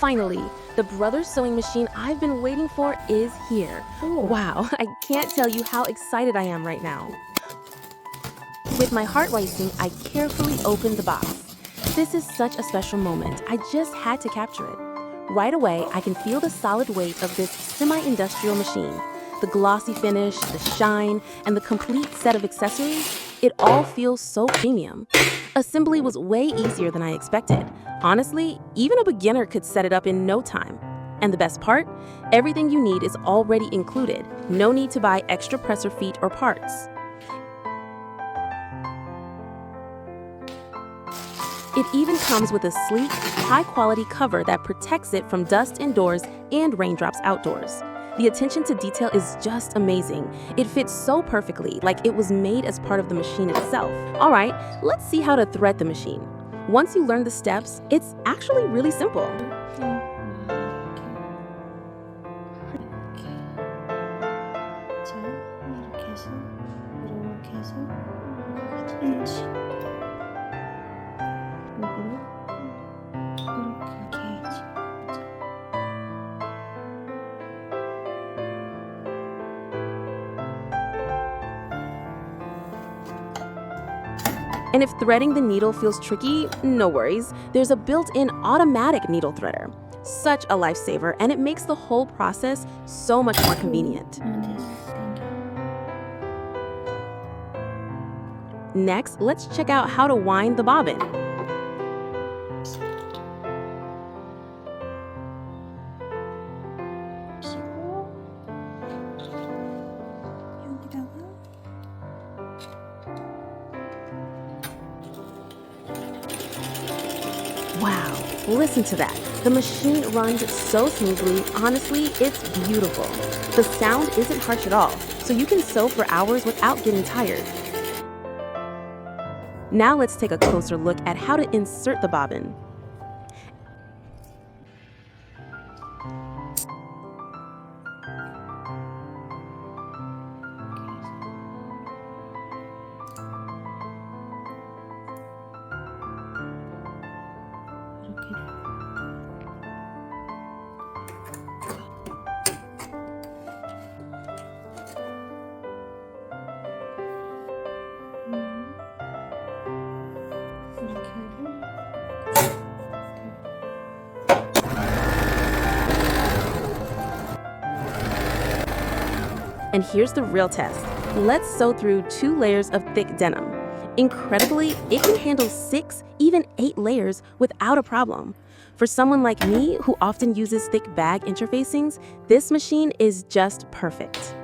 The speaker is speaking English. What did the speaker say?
Finally, the Brothers sewing machine I've been waiting for is here. Wow, I can't tell you how excited I am right now. With my heart racing, I carefully opened the box. This is such a special moment. I just had to capture it. Right away, I can feel the solid weight of this semi-industrial machine. The glossy finish, the shine, and the complete set of accessories, it all feels so premium. Assembly was way easier than I expected. Honestly, even a beginner could set it up in no time. And the best part? Everything you need is already included. No need to buy extra presser feet or parts. It even comes with a sleek, high-quality cover that protects it from dust indoors and raindrops outdoors. The attention to detail is just amazing. It fits so perfectly, like it was made as part of the machine itself. All right, let's see how to thread the machine. Once you learn the steps, it's actually really simple. And if threading the needle feels tricky, no worries. There's a built-in automatic needle threader. Such a lifesaver, and it makes the whole process so much more convenient. Next, let's check out how to wind the bobbin. Wow, listen to that. The machine runs so smoothly. Honestly, it's beautiful. The sound isn't harsh at all, so you can sew for hours without getting tired. Now let's take a closer look at how to insert the bobbin. And here's the real test. Let's sew through 2 layers of thick denim. Incredibly, it can handle 6, even 8 layers without a problem. For someone like me, who often uses thick bag interfacings, this machine is just perfect.